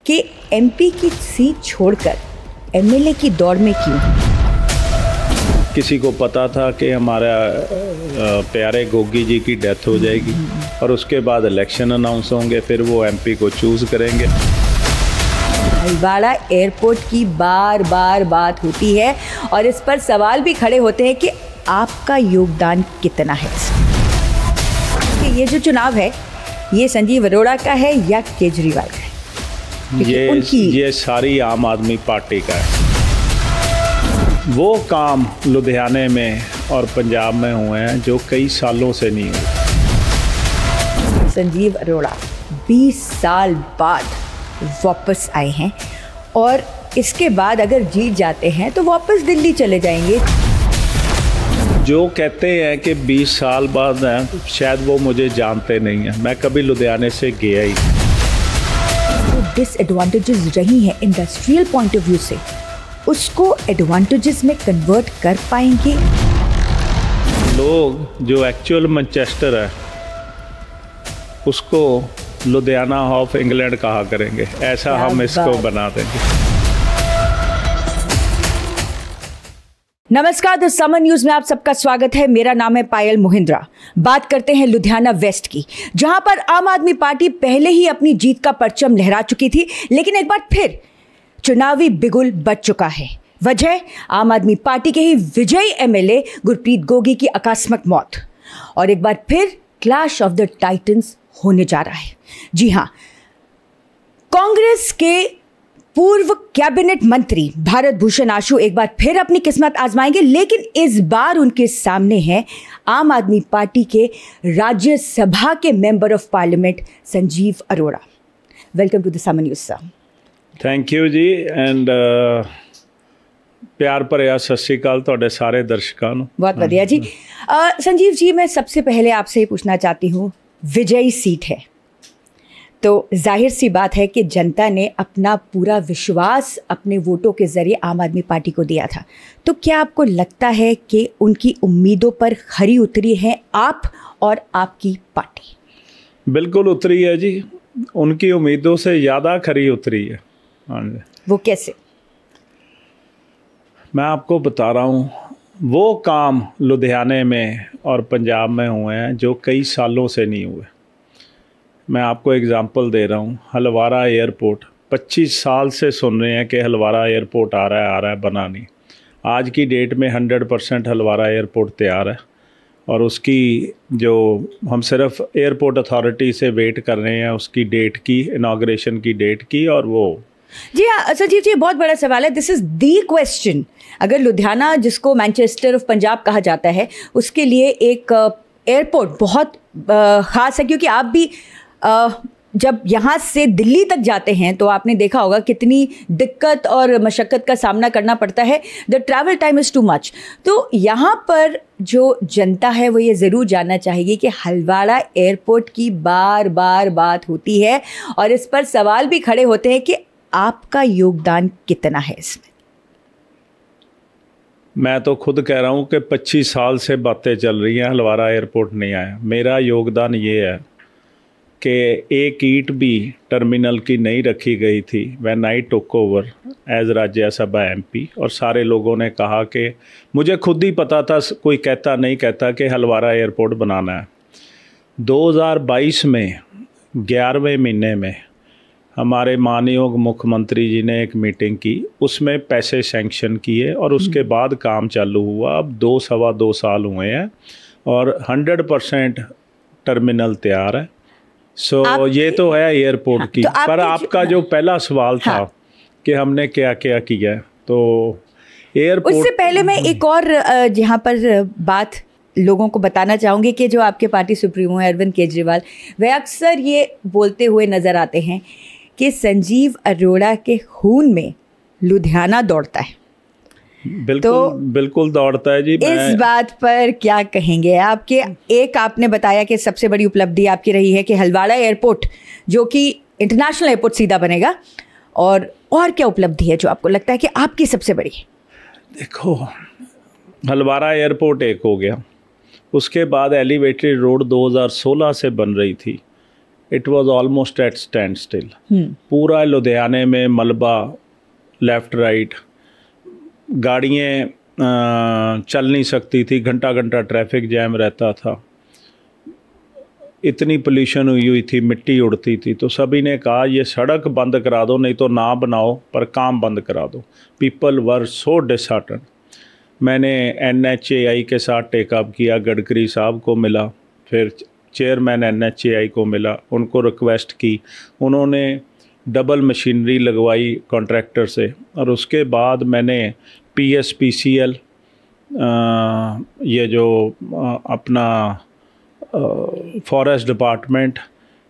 कि एमपी की सीट छोड़कर एमएलए की दौड़ में क्यों? किसी को पता था कि हमारा प्यारे गोगी जी की डेथ हो जाएगी और उसके बाद इलेक्शन अनाउंस होंगे, फिर वो एमपी को चूज़ करेंगे। हलवाड़ा एयरपोर्ट की बार बार बात होती है और इस पर सवाल भी खड़े होते हैं कि आपका योगदान कितना है। कि ये जो चुनाव है ये संजीव अरोड़ा का है या केजरीवाल का है? ये सारी आम आदमी पार्टी का है। वो काम लुधियाने में और पंजाब में हुए हैं जो कई सालों से नहीं हुए। संजीव अरोड़ा 20 साल बाद वापस आए हैं और इसके बाद अगर जीत जाते हैं तो वापस दिल्ली चले जाएंगे। जो कहते हैं कि 20 साल बाद हैं, शायद वो मुझे जानते नहीं हैं। मैं कभी लुधियाने से गया ही नहीं। जो डिसएडवांटेजेस रही हैं इंडस्ट्रियल पॉइंट ऑफ व्यू से, उसको एडवांटेजेस में कन्वर्ट कर पाएंगे। लोग जो एक्चुअल मैनचेस्टर है उसको लुधियाना ऑफ इंग्लैंड कहा करेंगे, ऐसा हम इसको बना देंगे। नमस्कार, द समर न्यूज में आप सबका स्वागत है। मेरा नाम है पायल मोहिंद्रा। बात करते हैं लुधियाना वेस्ट की, जहां पर आम आदमी पार्टी पहले ही अपनी जीत का परचम लहरा चुकी थी, लेकिन एक बार फिर चुनावी बिगुल बज चुका है। वजह आम आदमी पार्टी के ही विजयी एमएलए गुरप्रीत गोगी की आकस्मिक मौत, और एक बार फिर क्लैश ऑफ द टाइटन्स होने जा रहा है। जी हां, कांग्रेस के पूर्व कैबिनेट मंत्री भारत भूषण आशु एक बार फिर अपनी किस्मत आजमाएंगे, लेकिन इस बार उनके सामने है आम आदमी पार्टी के राज्यसभा के member of parliament Sanjeev Arora. Welcome to the Samar news sir. Thank you ji, and प्यार भरिया सत श्री अकाल तुहाडे सारे दर्शकों नूं। बहुत बढ़िया जी। संजीव जी, मैं सबसे पहले आपसे ये पूछना चाहती हूँ, विजयी सीट है तो जाहिर सी बात है कि जनता ने अपना पूरा विश्वास अपने वोटों के जरिए आम आदमी पार्टी को दिया था, तो क्या आपको लगता है कि उनकी उम्मीदों पर खरी उतरी है आप और आपकी पार्टी? बिल्कुल उतरी है जी, उनकी उम्मीदों से ज़्यादा खरी उतरी है। हाँ जी। वो कैसे? मैं आपको बता रहा हूँ, वो काम लुधियाने में और पंजाब में हुए हैं जो कई सालों से नहीं हुए। मैं आपको एग्जांपल दे रहा हूँ, हलवाड़ा एयरपोर्ट 25 साल से सुन रहे हैं कि हलवाड़ा एयरपोर्ट आ रहा है, बना नहीं। आज की डेट में 100% हलवाड़ा एयरपोर्ट तैयार है और उसकी जो हम सिर्फ एयरपोर्ट अथॉरिटी से वेट कर रहे हैं उसकी डेट की, इनाग्रेशन की डेट की। और वो जी हाँ संजीव जी, बहुत बड़ा सवाल है, दिस इज द क्वेश्चन। अगर लुधियाना, जिसको मैनचेस्टर ऑफ पंजाब कहा जाता है, उसके लिए एक एयरपोर्ट बहुत ख़ास है, क्योंकि आप भी जब यहाँ से दिल्ली तक जाते हैं तो आपने देखा होगा कितनी दिक्कत और मशक्क़त का सामना करना पड़ता है। The travel time is too much. तो यहाँ पर जो जनता है वो ये ज़रूर जानना चाहेगी कि हलवाड़ा एयरपोर्ट की बार बार बात होती है और इस पर सवाल भी खड़े होते हैं कि आपका योगदान कितना है इसमें? मैं तो खुद कह रहा हूँ कि 25 साल से बातें चल रही हैं, हलवाड़ा एयरपोर्ट नहीं आया। मेरा योगदान ये है कि एक ईंट भी टर्मिनल की नहीं रखी गई थी when I took over as Rajya Sabha MP, और सारे लोगों ने कहा कि मुझे खुद ही पता था, कोई कहता नहीं कहता कि हलवाड़ा एयरपोर्ट बनाना है। 2022 में 11वें महीने में हमारे माननीय मुख्यमंत्री जी ने एक मीटिंग की, उसमें पैसे सैंक्शन किए और उसके बाद काम चालू हुआ। अब 2-2.25 साल हुए हैं और 100% टर्मिनल तैयार है। ये तो है एयरपोर्ट की। तो पर आपका जो पहला सवाल था कि हमने क्या क्या किया है, तो एयरपोर्ट, उससे पहले मैं एक और यहाँ पर बात लोगों को बताना चाहूँगी कि जो आपके पार्टी सुप्रीमो है अरविंद केजरीवाल, वे अक्सर ये बोलते हुए नज़र आते हैं कि संजीव अरोड़ा के खून में लुधियाना दौड़ता है। बिल्कुल दौड़ता है जी। इस बात पर क्या कहेंगे आपके? एक आपने बताया कि सबसे बड़ी उपलब्धि आपकी रही है कि हलवाड़ा एयरपोर्ट जो कि इंटरनेशनल एयरपोर्ट सीधा बनेगा, और क्या उपलब्धि है जो आपको लगता है कि आपकी सबसे बड़ी? देखो, हलवाड़ा एयरपोर्ट एक हो गया, उसके बाद एलिवेटेड रोड 2016 से बन रही थी, it was almost at standstill. पूरा लुधियाने में मलबा, लेफ़्ट राइट, गाड़ियाँ चल नहीं सकती थी, घंटा घंटा ट्रैफिक जैम रहता था, इतनी पोल्यूशन हुई थी, मिट्टी उड़ती थी। तो सभी ने कहा ये सड़क बंद करा दो, नहीं तो ना बनाओ पर काम बंद करा दो। People were so dishearten. मैंने NHAI के साथ टेकअप किया, गडकरी साहब को मिला, फिर चेयरमैन NHAI को मिला, उनको रिक्वेस्ट की, उन्होंने डबल मशीनरी लगवाई कॉन्ट्रैक्टर से, और उसके बाद मैंने PSPCL ये जो अपना फॉरेस्ट डिपार्टमेंट,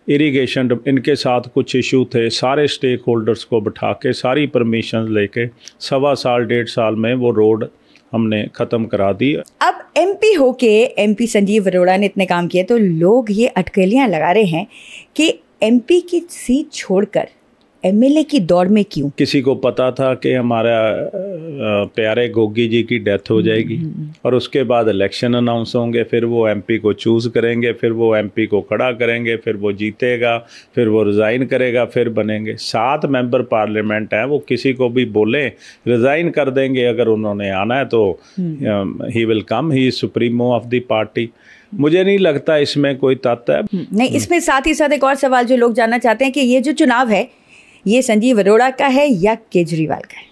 इरिगेशन, इनके साथ कुछ इशू थे, सारे स्टेक होल्डर्स को बिठा के सारी परमिशन लेके 1.25 साल 1.5 साल में वो रोड हमने ख़त्म करा दी। अब MP होके MP संजीव अरोड़ा ने इतने काम किए तो लोग ये अटकलियाँ लगा रहे हैं कि MP की सीट छोड़कर MLA की दौड़ में क्यों? किसी को पता था कि हमारा प्यारे गोगी जी की डेथ हो जाएगी और उसके बाद इलेक्शन अनाउंस होंगे, फिर वो MP को चूज़ करेंगे, फिर वो MP को खड़ा करेंगे, फिर वो जीतेगा, फिर वो रिज़ाइन करेगा, फिर बनेंगे। 7 मेंबर पार्लियामेंट हैं, वो किसी को भी बोले रिज़ाइन कर देंगे, अगर उन्होंने आना है तो he will come, he is supremo of the party. मुझे नहीं लगता इसमें कोई तथ्य है। नहीं, इसमें साथ ही साथ एक और सवाल जो लोग जानना चाहते हैं कि ये जो चुनाव है ये संजीव अरोड़ा का है या केजरीवाल का है?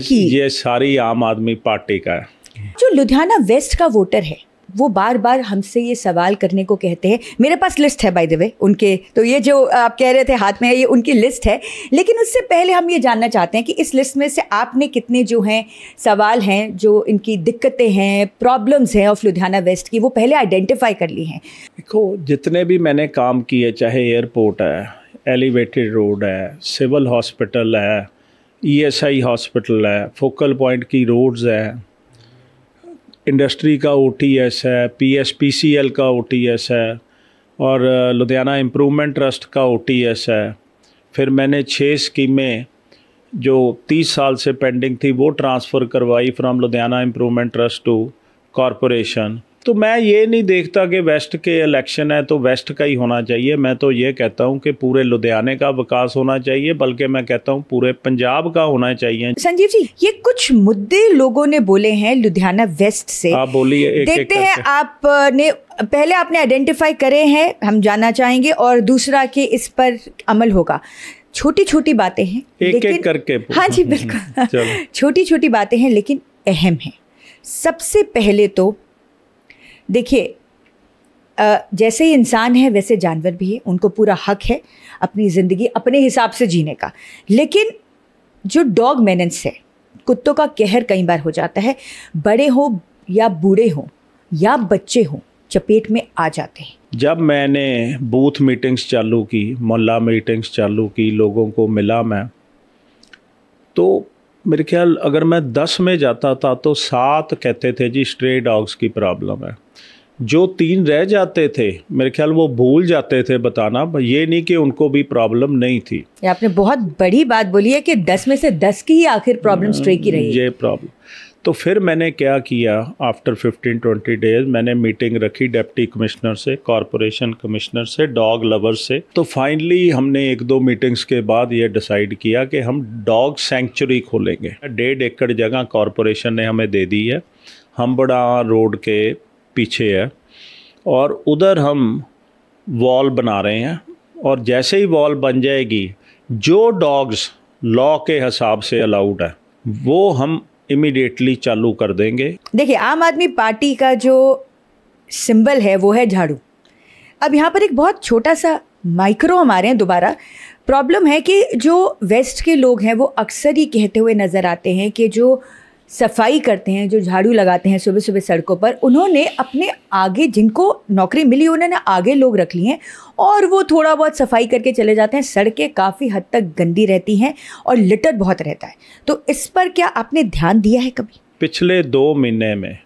ये सारी आम आदमी पार्टी का है। जो लुधियाना वेस्ट का वोटर है वो बार बार हमसे ये सवाल करने को कहते हैं। मेरे पास लिस्ट है बाय द वे उनके, तो ये जो आप कह रहे थे हाथ में है, ये उनकी लिस्ट है। लेकिन उससे पहले हम ये जानना चाहते हैं कि इस लिस्ट में से आपने कितने जो हैं सवाल हैं, जो इनकी दिक्कतें हैं, प्रॉब्लम्स हैं ऑफ लुधियाना वेस्ट की, वो पहले आइडेंटिफाई कर ली हैं? देखो, जितने भी मैंने काम किए, चाहे एयरपोर्ट है, एलिवेटेड रोड है, सिविल हॉस्पिटल है, ESI हॉस्पिटल है, फोकल पॉइंट की रोड्स है, इंडस्ट्री का OTS है, PSPCL का OTS है, और लुधियाना इम्प्रूवमेंट ट्रस्ट का OTS है। फिर मैंने 6 स्कीमें जो 30 साल से पेंडिंग थी वो ट्रांसफ़र करवाई from Ludhiana improvement trust to corporation. तो मैं ये नहीं देखता कि वेस्ट के इलेक्शन है तो वेस्ट का ही होना चाहिए। मैं तो ये कहता हूँ कि पूरे लुधियाने का विकास होना चाहिए, बल्कि मैं कहता हूँ पूरे पंजाब का होना चाहिए। संजीव जी, ये कुछ मुद्दे लोगों ने बोले हैं लुधियाना वेस्ट से, आप बोलिए। देखते हैं आपने पहले आपने आइडेंटिफाई करे हैं, हम जानना चाहेंगे, और दूसरा कि इस पर अमल होगा। छोटी छोटी बातें हैं, एक करके। हाँ जी बिल्कुल, छोटी छोटी बातें हैं लेकिन अहम हैं। सबसे पहले तो देखिए, जैसे ही इंसान है वैसे जानवर भी है, उनको पूरा हक है अपनी ज़िंदगी अपने हिसाब से जीने का। लेकिन जो डॉग मेनेंस है, कुत्तों का कहर कई बार हो जाता है, बड़े हो या बूढ़े हो या बच्चे हो, चपेट में आ जाते हैं। जब मैंने बूथ मीटिंग्स चालू की, मोहल्ला मीटिंग्स चालू की, लोगों को मिला मैं, तो मेरे ख्याल अगर मैं 10 में जाता था तो 7 कहते थे जी स्ट्रे डॉग्स की प्रॉब्लम है। जो 3 रह जाते थे मेरे ख्याल वो भूल जाते थे बताना, ये नहीं कि उनको भी प्रॉब्लम नहीं थी। आपने बहुत बड़ी बात बोली है कि 10 में से 10 की ही आखिर प्रॉब्लम स्ट्रे की रही। ये प्रॉब्लम। तो फिर मैंने क्या किया, आफ्टर 15-20 डेज मैंने मीटिंग रखी डिप्टी कमिश्नर से, कॉरपोरेशन कमिश्नर से, डॉग लवर से। तो फाइनली हमने 1-2 मीटिंग्स के बाद ये डिसाइड किया कि हम डॉग सेंचुरी खोलेंगे। 1.5 एकड़ जगह कॉरपोरेशन ने हमें दे दी है, हम बड़ा रोड के पीछे है, और उधर हम वॉल बना रहे हैं। और जैसे ही वॉल बन जाएगी, जो डॉग्स लॉ के हिसाब से अलाउड है वो हम इमीडिएटली चालू कर देंगे। देखिए, आम आदमी पार्टी का जो सिंबल है वो है झाड़ू। अब यहाँ पर एक बहुत छोटा सा माइक्रो हमारे हैं दोबारा। प्रॉब्लम है कि जो वेस्ट के लोग हैं वो अक्सर ही कहते हुए नज़र आते हैं कि जो सफाई करते हैं, जो झाड़ू लगाते हैं सुबह सुबह सड़कों पर, उन्होंने अपने आगे जिनको नौकरी मिली उन्होंने आगे लोग रख लिए हैं और वो थोड़ा बहुत सफाई करके चले जाते हैं। सड़कें काफ़ी हद तक गंदी रहती हैं और लिटर बहुत रहता है। तो इस पर क्या आपने ध्यान दिया है कभी? पिछले 2 महीने में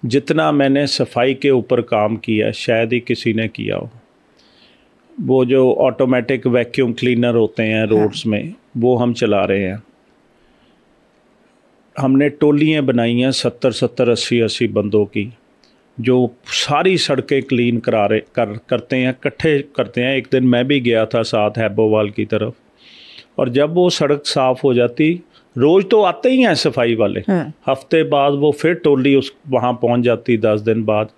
जितना मैंने सफाई के ऊपर काम किया शायद ही किसी ने किया हो। वो जो ऑटोमेटिक वैक्यूम क्लीनर होते हैं रोड्स में, वो हम चला रहे हैं। हमने टोलियाँ बनाई हैं 70-70, 80-80 बंदों की। जो सारी सड़कें क्लीन करते हैं, इकट्ठे करते हैं। एक दिन मैं भी गया था साथ हैबोवाल की तरफ, और जब वो सड़क साफ़ हो जाती, रोज़ तो आते ही हैं सफाई वाले, हफ्ते बाद वो फिर टोली वहाँ पहुँच जाती 10 दिन बाद,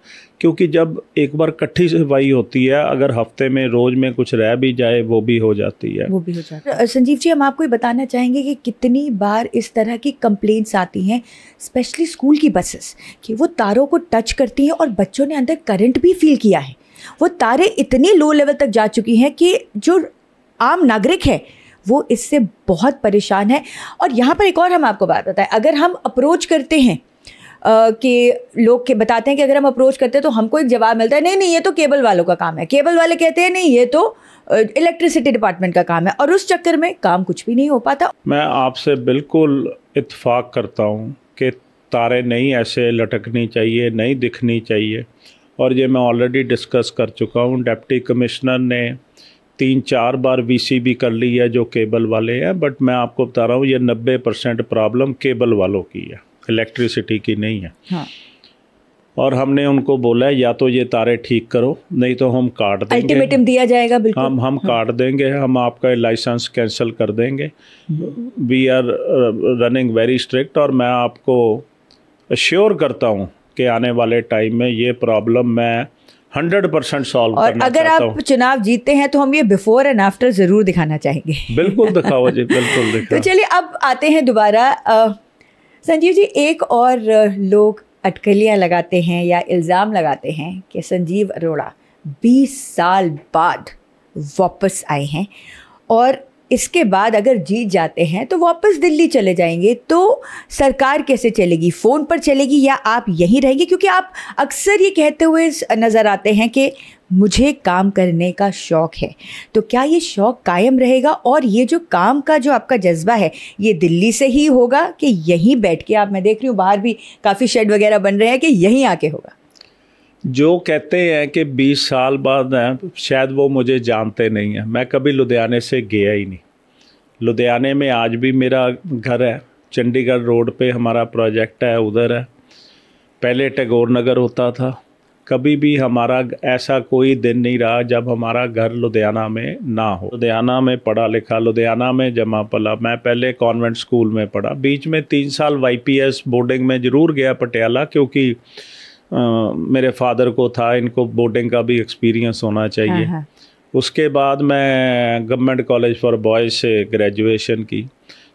क्योंकि जब एक बार इकट्ठी सफाई होती है, अगर हफ्ते में रोज़ में कुछ रह भी जाए वो भी हो जाती है। संजीव जी, हम आपको ये बताना चाहेंगे कि कितनी बार इस तरह की कंप्लेंट्स आती हैं, स्पेशली स्कूल की बसेस, कि वो तारों को टच करती हैं और बच्चों ने अंदर करंट भी फील किया है। वो तारें इतनी लो लेवल तक जा चुकी हैं कि जो आम नागरिक है वो इससे बहुत परेशान है। और यहाँ पर एक और हम आपको बात बताएं, अगर हम अप्रोच करते हैं कि लोग के बताते हैं कि अगर हम अप्रोच करते हैं तो हमको एक जवाब मिलता है, नहीं ये तो केबल वालों का काम है। केबल वाले कहते हैं नहीं, ये तो इलेक्ट्रिसिटी डिपार्टमेंट का काम है, और उस चक्कर में काम कुछ भी नहीं हो पाता। मैं आपसे बिल्कुल इत्तेफाक करता हूँ कि तारे नहीं ऐसे लटकनी चाहिए, नहीं दिखनी चाहिए, और ये मैं ऑलरेडी डिस्कस कर चुका हूँ। डिप्टी कमिश्नर ने 3-4 बार VC भी कर ली है जो केबल वाले हैं, बट मैं आपको बता रहा हूँ ये 90% प्रॉब्लम केबल वालों की है, इलेक्ट्रिसिटी की नहीं है। हाँ। और हमने उनको बोला है या तो ये तारे ठीक करो, नहीं तो हम काट देंगे। अल्टीमेटम दिया जाएगा, बिल्कुल हम काट देंगे, हम आपका लाइसेंस कैंसिल कर देंगे। We are running very strict, और मैं आपको अश्योर करता हूँ कि आने वाले टाइम में ये प्रॉब्लम मैं 100% सॉल्व करना चाहता हूँ। अगर आप चुनाव जीतते हैं तो हम ये बिफोर एंड आफ्टर ज़रूर दिखाना चाहेंगे। बिल्कुल दिखाओ जी, बिल्कुल दिखाओ। तो चलिए अब आते हैं दोबारा। संजीव जी, एक और लोग अटकलियाँ लगाते हैं या इल्ज़ाम लगाते हैं कि संजीव अरोड़ा 20 साल बाद वापस आए हैं, और इसके बाद अगर जीत जाते हैं तो वापस दिल्ली चले जाएंगे, तो सरकार कैसे चलेगी? फ़ोन पर चलेगी या आप यहीं रहेंगे? क्योंकि आप अक्सर ये कहते हुए नज़र आते हैं कि मुझे काम करने का शौक़ है, तो क्या ये शौक़ कायम रहेगा? और ये जो काम का जो आपका जज्बा है, ये दिल्ली से ही होगा कि यहीं बैठ के, आप मैं देख रही हूँ बाहर भी काफ़ी शेड वगैरह बन रहे हैं, कि यहीं आके होगा? जो कहते हैं कि 20 साल बाद हैं, शायद वो मुझे जानते नहीं हैं। मैं कभी लुधियाने से गया ही नहीं। लुधियाने में आज भी मेरा घर है, चंडीगढ़ रोड पे हमारा प्रोजेक्ट है, उधर है। पहले टैगोर नगर होता था। कभी भी हमारा ऐसा कोई दिन नहीं रहा जब हमारा घर लुधियाना में ना हो। लुधियाना में पढ़ा लिखा, लुधियाना में जमा पला। मैं पहले कॉन्वेंट स्कूल में पढ़ा, बीच में 3 साल YPS बोर्डिंग में ज़रूर गया पटियाला, क्योंकि मेरे फादर को था, इनको बोर्डिंग का भी एक्सपीरियंस होना चाहिए। हाँ। उसके बाद मैं गवर्नमेंट कॉलेज फॉर बॉयज़ से ग्रेजुएशन की।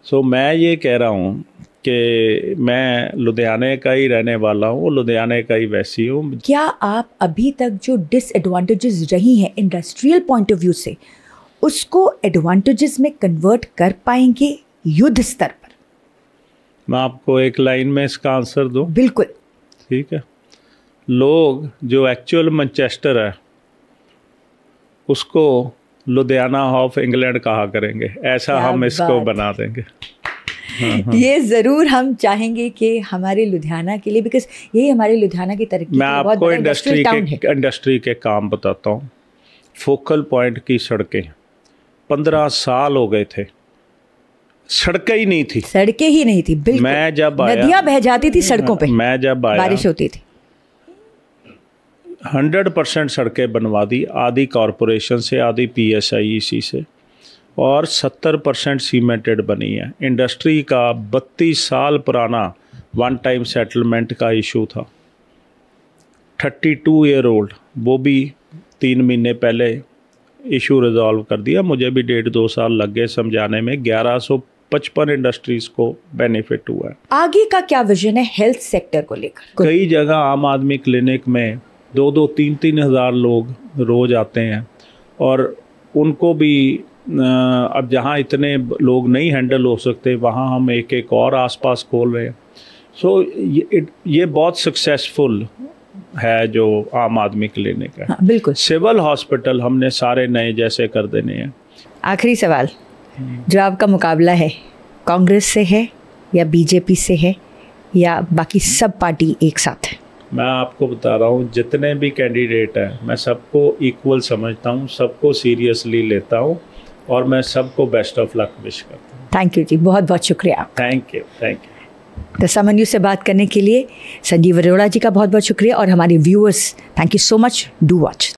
सो मैं ये कह रहा हूँ कि मैं लुधियाने का ही रहने वाला हूँ, लुधियाने का ही वैसी हूँ। क्या आप अभी तक जो डिसएडवांटेजेस रही हैं इंडस्ट्रियल पॉइंट ऑफ व्यू से, उसको एडवांटेजेस में कन्वर्ट कर पाएंगे युद्ध स्तर पर? मैं आपको एक लाइन में इसका आंसर दूँ? बिल्कुल। ठीक है। लोग जो एक्चुअल मैनचेस्टर है उसको लुधियाना ऑफ इंग्लैंड कहा करेंगे, ऐसा हम इसको बना देंगे। ये ज़रूर हम चाहेंगे कि हमारे लुधियाना के लिए, बिकॉज यही हमारे लुधियाना की तरक्की। मैं आपको इंडस्ट्री के काम बताता हूँ। फोकल पॉइंट की सड़कें 15 साल हो गए थे, सड़कें ही नहीं थी। सड़कें ही नहीं थी, बिल्कुल। मैं जब आया, नदियाँ बह जाती थी सड़कों पे। मैं जब आया, बारिश होती थी। 100% सड़कें बनवा दी, आधी कॉरपोरेशन से, आधी PSIEC से, और 70% सीमेंटेड बनी है। इंडस्ट्री का 32 साल पुराना वन टाइम सेटलमेंट का इशू था, 32 ईयर ओल्ड, वो भी 3 महीने पहले इशू रिजॉल्व कर दिया। मुझे भी 1.5-2 साल लग गए समझाने में। 1155 इंडस्ट्रीज़ को बेनिफिट हुआ है। आगे का क्या विजन है हेल्थ सेक्टर को लेकर? कई जगह आम आदमी क्लिनिक में 2-2, 3-3 हज़ार लोग रोज़ आते हैं, और उनको भी अब जहाँ इतने लोग नहीं हैंडल हो सकते, वहाँ हम एक और आसपास खोल रहे हैं। सो ये बहुत सक्सेसफुल है जो आम आदमी क्लिनिक है। हाँ, बिल्कुल। सिविल हॉस्पिटल हमने सारे नए जैसे कर देने हैं। आखिरी सवाल, जो आपका मुकाबला है कांग्रेस से है या BJP से है या बाकी सब पार्टी एक साथ है? मैं आपको बता रहा हूँ, जितने भी कैंडिडेट हैं मैं सबको इक्वल समझता हूँ, सबको सीरियसली लेता हूँ, और मैं सबको बेस्ट ऑफ लक विश करता हूँ। थैंक यू जी, बहुत बहुत शुक्रिया। Thank you. The Saman news से बात करने के लिए संजीव अरोड़ा जी का बहुत बहुत शुक्रिया, और हमारे viewers thank you so much, do watch.